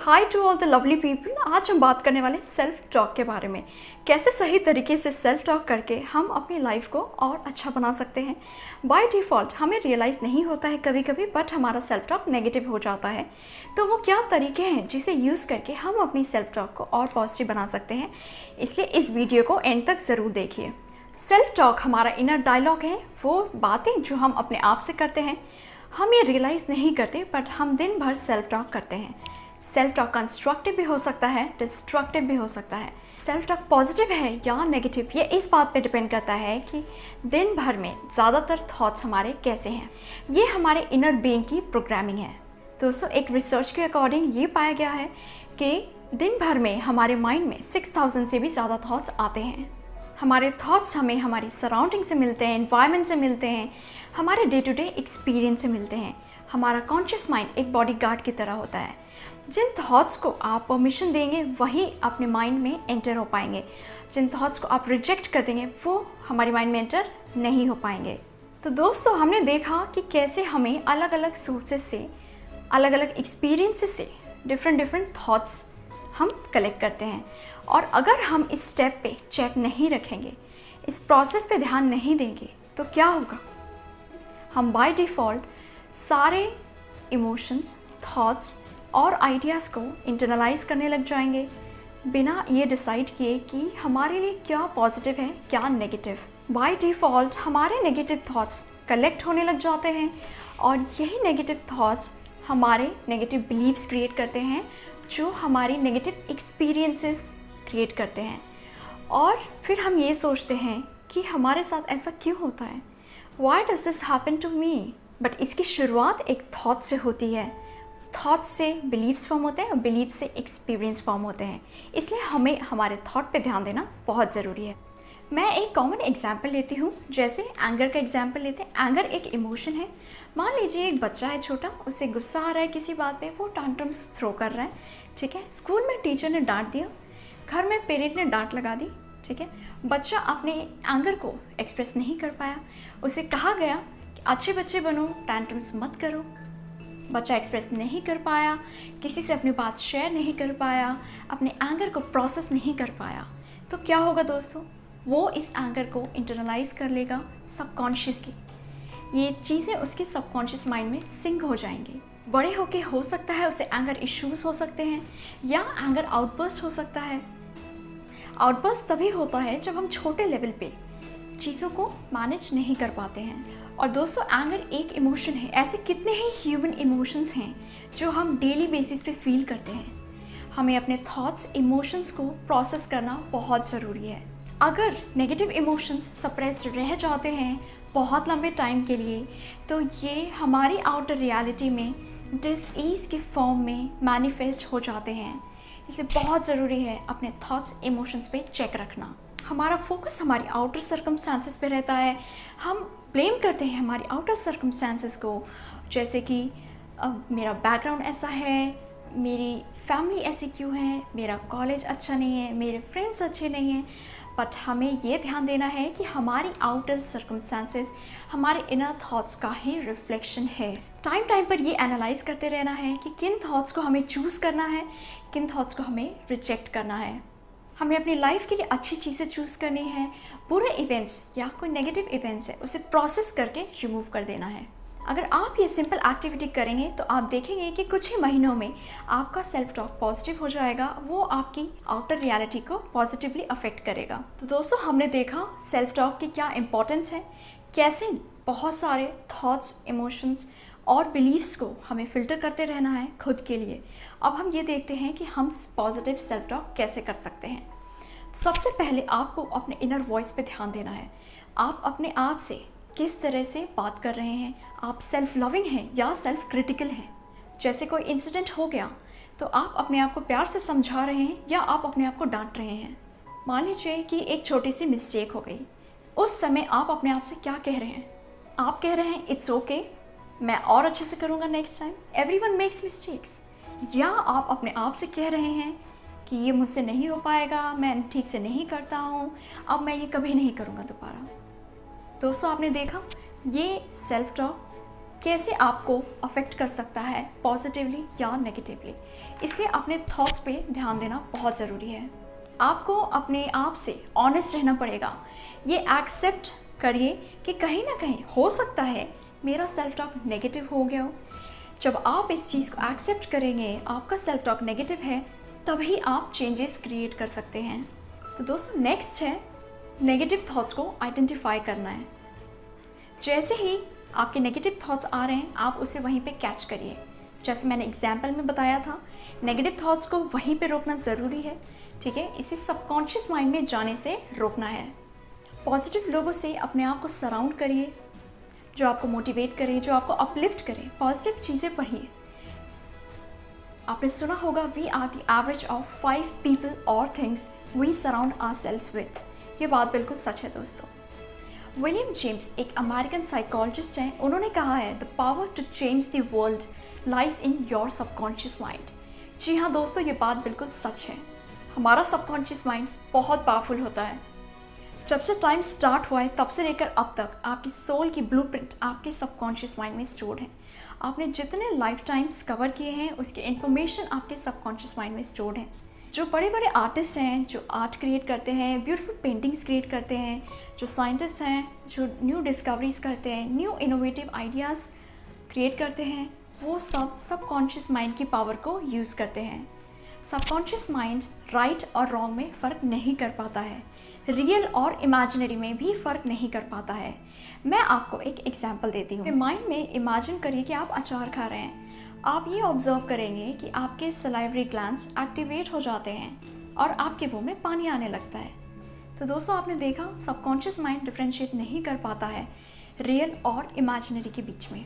High to all the lovely people. आज हम बात करने वाले सेल्फ टॉक के बारे में, कैसे सही तरीके से सेल्फ टॉक करके हम अपनी लाइफ को और अच्छा बना सकते हैं। बाय डिफ़ॉल्ट हमें रियलाइज़ नहीं होता है कभी कभी, बट हमारा सेल्फ टॉक नेगेटिव हो जाता है। तो वो क्या तरीके हैं जिसे यूज़ करके हम अपनी सेल्फ टॉक को और पॉजिटिव बना सकते हैं, इसलिए इस वीडियो को एंड तक ज़रूर देखिए। सेल्फ टॉक हमारा इनर डायलॉग है, वो बातें जो हम अपने आप से करते हैं। हम ये रियलाइज़ नहीं करते, बट हम दिन भर सेल्फ टॉक करते हैं। सेल्फ टॉक कंस्ट्रक्टिव भी हो सकता है, डिस्ट्रक्टिव भी हो सकता है। सेल्फ टॉक पॉजिटिव है या नेगेटिव, ये इस बात पे डिपेंड करता है कि दिन भर में ज़्यादातर थॉट्स हमारे कैसे हैं। ये हमारे इनर बीइंग की प्रोग्रामिंग है। दोस्तों, एक रिसर्च के अकॉर्डिंग ये पाया गया है कि दिन भर में हमारे माइंड में 6000 से भी ज़्यादा थॉट्स आते हैं। हमारे थॉट्स हमें हमारी सराउंडिंग से मिलते हैं, एनवायरनमेंट से मिलते हैं, हमारे डे टू डे एक्सपीरियंस से मिलते हैं। हमारा कॉन्शियस माइंड एक बॉडी गार्ड की तरह होता है। जिन थॉट्स को आप परमिशन देंगे वही अपने माइंड में एंटर हो पाएंगे। जिन थॉट्स को आप रिजेक्ट कर देंगे वो हमारे माइंड में एंटर नहीं हो पाएंगे। तो दोस्तों, हमने देखा कि कैसे हमें अलग अलग सोर्सेज से, अलग अलग एक्सपीरियंसेस से डिफरेंट थॉट्स हम कलेक्ट करते हैं। और अगर हम इस स्टेप पे चेक नहीं रखेंगे, इस प्रोसेस पे ध्यान नहीं देंगे, तो क्या होगा? हम बाय डिफ़ॉल्ट सारे इमोशंस, थॉट्स और आइडियाज़ को इंटरनलाइज करने लग जाएंगे, बिना ये डिसाइड किए कि हमारे लिए क्या पॉजिटिव है, क्या नेगेटिव। बाय डिफ़ॉल्ट हमारे नेगेटिव थॉट्स कलेक्ट होने लग जाते हैं और यही नेगेटिव थॉट्स हमारे नेगेटिव बिलीव्स क्रिएट करते हैं, जो हमारी नेगेटिव एक्सपीरियंसेस क्रिएट करते हैं। और फिर हम ये सोचते हैं कि हमारे साथ ऐसा क्यों होता है, why does this happen to me. But इसकी शुरुआत एक थॉट से होती है। थॉट्स से बिलीव्स फॉर्म होते हैं और बिलीव से एक्सपीरियंस फॉर्म होते हैं। इसलिए हमें हमारे थॉट पे ध्यान देना बहुत ज़रूरी है। मैं एक कॉमन एग्जाम्पल लेती हूँ, जैसे एंगर का एग्जाम्पल लेते हैं। एंगर एक इमोशन है। मान लीजिए एक बच्चा है छोटा, उसे गुस्सा आ रहा है किसी बात पे, वो टैंट्रम्स थ्रो कर रहा है, ठीक है। स्कूल में टीचर ने डांट दिया, घर में पेरेंट ने डांट लगा दी, ठीक है। बच्चा अपने एंगर को एक्सप्रेस नहीं कर पाया। उसे कहा गया कि अच्छे बच्चे बनो, टैंट्रम्स मत करो। बच्चा एक्सप्रेस नहीं कर पाया, किसी से अपनी बात शेयर नहीं कर पाया, अपने एंगर को प्रोसेस नहीं कर पाया। तो क्या होगा दोस्तों? वो इस एंगर को इंटरनलाइज कर लेगा सबकॉन्शियसली। ये चीज़ें उसके सबकॉन्शियस माइंड में सिंक हो जाएंगी। बड़े होके हो सकता है उसे एंगर इश्यूज़ हो सकते हैं या एंगर आउटबर्स्ट हो सकता है। आउटबर्स्ट तभी होता है जब हम छोटे लेवल पे चीज़ों को मैनेज नहीं कर पाते हैं। और दोस्तों, एंगर एक इमोशन है। ऐसे कितने ही ह्यूमन इमोशंस हैं जो हम डेली बेसिस पे फील करते हैं। हमें अपने थॉट्स, इमोशंस को प्रोसेस करना बहुत ज़रूरी है। अगर नेगेटिव इमोशंस सप्रेस्ड रह जाते हैं बहुत लंबे टाइम के लिए, तो ये हमारी आउटर रियलिटी में डिसईज़ के फॉर्म में मैनिफेस्ट हो जाते हैं। इसलिए बहुत ज़रूरी है अपने थॉट्स, इमोशंस पे चेक रखना। हमारा फोकस हमारी आउटर सर्कमस्टांसेस पे रहता है। हम ब्लेम करते हैं हमारी आउटर सर्कमस्टांसेस को, जैसे कि मेरा बैकग्राउंड ऐसा है, मेरी फैमिली ऐसी क्यों है, मेरा कॉलेज अच्छा नहीं है, मेरे फ्रेंड्स अच्छे नहीं हैं। बट हमें ये ध्यान देना है कि हमारी आउटर सर्कमस्टांसेस हमारे इनर थॉट्स का ही रिफ्लेक्शन है। टाइम पर ये एनालाइज करते रहना है कि किन थॉट्स को हमें चूज़ करना है, किन थॉट्स को हमें रिजेक्ट करना है। हमें अपनी लाइफ के लिए अच्छी चीज़ें चूज़ करनी है। बुरे इवेंट्स या कोई नेगेटिव इवेंट्स है, उसे प्रोसेस करके रिमूव कर देना है। अगर आप ये सिंपल एक्टिविटी करेंगे तो आप देखेंगे कि कुछ ही महीनों में आपका सेल्फ टॉक पॉजिटिव हो जाएगा। वो आपकी आउटर रियलिटी को पॉजिटिवली अफेक्ट करेगा। तो दोस्तों, हमने देखा सेल्फ टॉक की क्या इंपॉर्टेंस है, कैसे बहुत सारे थॉट्स, इमोशंस और बिलीव्स को हमें फ़िल्टर करते रहना है खुद के लिए। अब हम ये देखते हैं कि हम पॉजिटिव सेल्फ टॉक कैसे कर सकते हैं। सबसे पहले आपको अपने इनर वॉइस पे ध्यान देना है। आप अपने आप से किस तरह से बात कर रहे हैं, आप सेल्फ लविंग हैं या सेल्फ क्रिटिकल हैं। जैसे कोई इंसिडेंट हो गया तो आप अपने आप को प्यार से समझा रहे हैं या आप अपने आप को डांट रहे हैं। मान लीजिए कि एक छोटी सी मिस्टेक हो गई, उस समय आप अपने आप से क्या कह रहे हैं? आप कह रहे हैं इट्स ओके, मैं और अच्छे से करूँगा next time, everyone makes mistakes. या आप अपने आप से कह रहे हैं कि ये मुझसे नहीं हो पाएगा, मैं ठीक से नहीं करता हूँ, अब मैं ये कभी नहीं करूँगा दोबारा। दोस्तों, आपने देखा ये सेल्फ टॉक कैसे आपको अफेक्ट कर सकता है पॉजिटिवली या नेगेटिवली। इसलिए अपने थॉट्स पे ध्यान देना बहुत ज़रूरी है। आपको अपने आप से ऑनेस्ट रहना पड़ेगा। ये एक्सेप्ट करिए कि कहीं ना कहीं हो सकता है मेरा सेल्फ टॉक नेगेटिव हो गया हो। जब आप इस चीज़ को एक्सेप्ट करेंगे, आपका सेल्फ टॉक नेगेटिव है, तभी आप चेंजेस क्रिएट कर सकते हैं। तो दोस्तों नेक्स्ट है नेगेटिव थॉट्स को आइडेंटिफाई करना है। जैसे ही आपके नेगेटिव थॉट्स आ रहे हैं, आप उसे वहीं पे कैच करिए। जैसे मैंने एग्जाम्पल में बताया था, नेगेटिव थॉट्स को वहीं पे रोकना ज़रूरी है, ठीक है। इसे सबकॉन्शियस माइंड में जाने से रोकना है। पॉजिटिव लोगों से अपने आप को सराउंड करिए, जो आपको मोटिवेट करे, जो आपको अपलिफ्ट करे। पॉजिटिव चीज़ें पढ़िए। आपने सुना होगा, we are the average of 5 people और things we surround ourselves with. ये बात बिल्कुल सच है दोस्तों। विलियम जेम्स एक अमेरिकन साइकोलॉजिस्ट हैं। उन्होंने कहा है, the power to change the world lies in your subconscious mind. जी हाँ दोस्तों, ये बात बिल्कुल सच है। हमारा सबकॉन्शियस माइंड बहुत पावरफुल होता है। जब से टाइम स्टार्ट हुआ है, तब से लेकर अब तक आपकी सोल की ब्लूप्रिंट आपके सबकॉन्शियस माइंड में स्टोर्ड है। आपने जितने लाइफ टाइम्स कवर किए हैं, उसकी इन्फॉर्मेशन आपके सबकॉन्शियस माइंड में स्टोर्ड है। जो बड़े बड़े आर्टिस्ट हैं, जो आर्ट क्रिएट करते हैं, ब्यूटीफुल पेंटिंग्स क्रिएट करते हैं, जो साइंटिस्ट हैं, जो न्यू डिस्कवरीज करते हैं, न्यू इनोवेटिव आइडियाज़ क्रिएट करते हैं, वो सब सबकॉन्शियस माइंड की पावर को यूज़ करते हैं। सबकॉन्शियस माइंड राइट और रॉन्ग में फ़र्क नहीं कर पाता है, रियल और इमेजिनरी में भी फ़र्क नहीं कर पाता है। मैं आपको एक एग्जांपल देती हूँ। माइंड में इमेजिन करिए कि आप अचार खा रहे हैं। आप ये ऑब्जर्व करेंगे कि आपके सलाइवरी ग्लैंड्स एक्टिवेट हो जाते हैं और आपके मुंह में पानी आने लगता है। तो दोस्तों आपने देखा, सबकॉन्शियस माइंड डिफ्रेंशिएट नहीं कर पाता है रियल और इमेजिनरी के बीच में।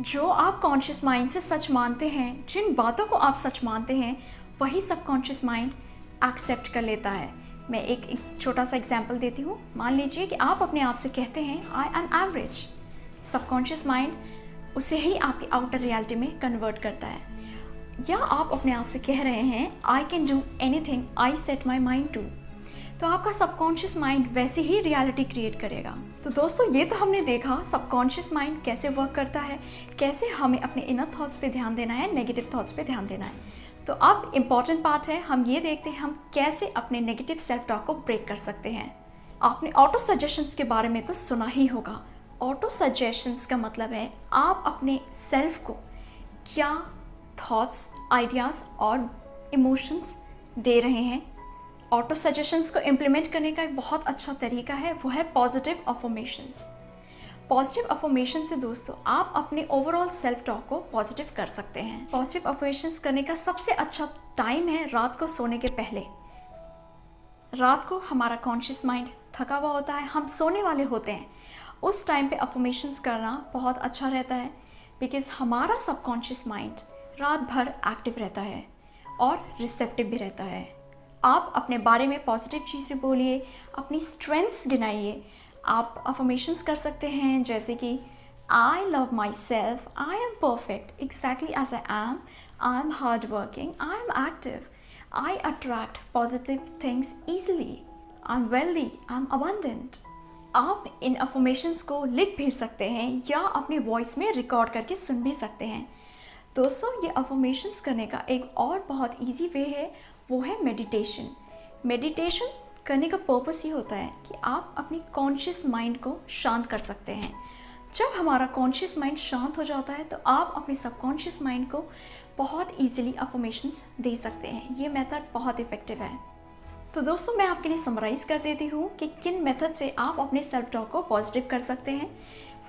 जो आप कॉन्शियस माइंड से सच मानते हैं, जिन बातों को आप सच मानते हैं, वही सबकॉन्शियस माइंड एक्सेप्ट कर लेता है। मैं एक छोटा सा एग्जांपल देती हूँ। मान लीजिए कि आप अपने आप से कहते हैं, I am average. Subconscious mind उसे ही आपकी आउटर रियलिटी में कन्वर्ट करता है। या आप अपने आप से कह रहे हैं, I can do anything I set my mind to. तो आपका सबकॉन्शियस माइंड वैसे ही रियलिटी क्रिएट करेगा। तो दोस्तों ये तो हमने देखा सबकॉन्शियस माइंड कैसे वर्क करता है, कैसे हमें अपने इनर थॉट्स पे ध्यान देना है, नेगेटिव थॉट्स पे ध्यान देना है। तो अब इम्पॉर्टेंट पार्ट है, हम ये देखते हैं हम कैसे अपने नेगेटिव सेल्फ टॉक को ब्रेक कर सकते हैं। आपने ऑटो सजेशंस के बारे में तो सुना ही होगा। ऑटो सजेशंस का मतलब है आप अपने सेल्फ को क्या थॉट्स, आइडियाज़ और इमोशंस दे रहे हैं। ऑटो सजेशंस को इम्प्लीमेंट करने का एक बहुत अच्छा तरीका है, वो है पॉजिटिव अफर्मेशंस। पॉजिटिव अफर्मेशन से दोस्तों आप अपने ओवरऑल सेल्फ टॉक को पॉजिटिव कर सकते हैं। पॉजिटिव अफर्मेशंस करने का सबसे अच्छा टाइम है रात को सोने के पहले। रात को हमारा कॉन्शियस माइंड थका हुआ होता है, हम सोने वाले होते हैं, उस टाइम पे अफर्मेशंस करना बहुत अच्छा रहता है, बिकॉज हमारा सबकॉन्शियस माइंड रात भर एक्टिव रहता है और रिसेप्टिव भी रहता है। आप अपने बारे में पॉजिटिव चीज़ें बोलिए, अपनी स्ट्रेंथ्स गिनाइए। आप अफर्मेशंस कर सकते हैं जैसे कि I love myself, I am perfect exactly as I am hard working, I am active, I attract positive things easily, I am wealthy, I am abundant. आप इन अफर्मेशंस को लिख भी सकते हैं या अपनी वॉइस में रिकॉर्ड करके सुन भी सकते हैं। दोस्तों ये अफर्मेशंस करने का एक और बहुत ईजी वे है, वो है मेडिटेशन। मेडिटेशन करने का पर्पस ये होता है कि आप अपनी कॉन्शियस माइंड को शांत कर सकते हैं। जब हमारा कॉन्शियस माइंड शांत हो जाता है तो आप अपने सबकॉन्शियस माइंड को बहुत ईजिली अफर्मेशंस दे सकते हैं। ये मेथड बहुत इफ़ेक्टिव है। तो दोस्तों मैं आपके लिए समराइज़ कर देती हूँ कि किन मेथड से आप अपने सेल्फ टॉक को पॉजिटिव कर सकते हैं।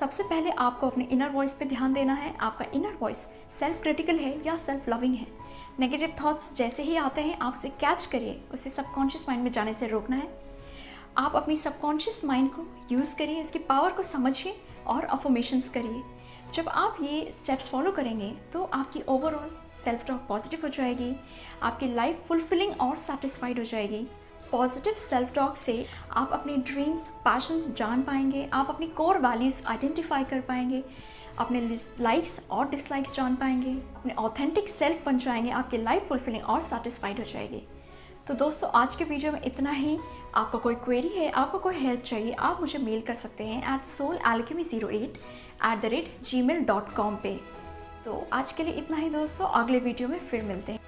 सबसे पहले आपको अपने इनर वॉइस पे ध्यान देना है। आपका इनर वॉइस सेल्फ क्रिटिकल है या सेल्फ लविंग है। नेगेटिव थॉट्स जैसे ही आते हैं आप उसे कैच करिए, उसे सबकॉन्शियस माइंड में जाने से रोकना है। आप अपनी सबकॉन्शियस माइंड को यूज़ करिए, उसकी पावर को समझिए और अफर्मेशंस करिए। जब आप ये स्टेप्स फॉलो करेंगे तो आपकी ओवरऑल सेल्फ टॉक पॉजिटिव हो जाएगी, आपकी लाइफ फुलफिलिंग और सेटिस्फाइड हो जाएगी। पॉजिटिव सेल्फ टॉक से आप अपने ड्रीम्स, पैशंस जान पाएंगे, आप अपनी कोर वैल्यूज़ आइडेंटिफाई कर पाएंगे, अपने लाइक्स और डिसलाइक्स जान पाएंगे, अपने ऑथेंटिक सेल्फ बन जाएंगे, आपकी लाइफ फुलफिलिंग और सेटिस्फाइड हो जाएगी। तो दोस्तों आज के वीडियो में इतना ही। आपका कोई क्वेरी है, आपको कोई हेल्प चाहिए, आप मुझे मेल कर सकते हैं @soulalchemy08@gmail.com पे। तो आज के लिए इतना ही दोस्तों, अगले वीडियो में फिर मिलते हैं।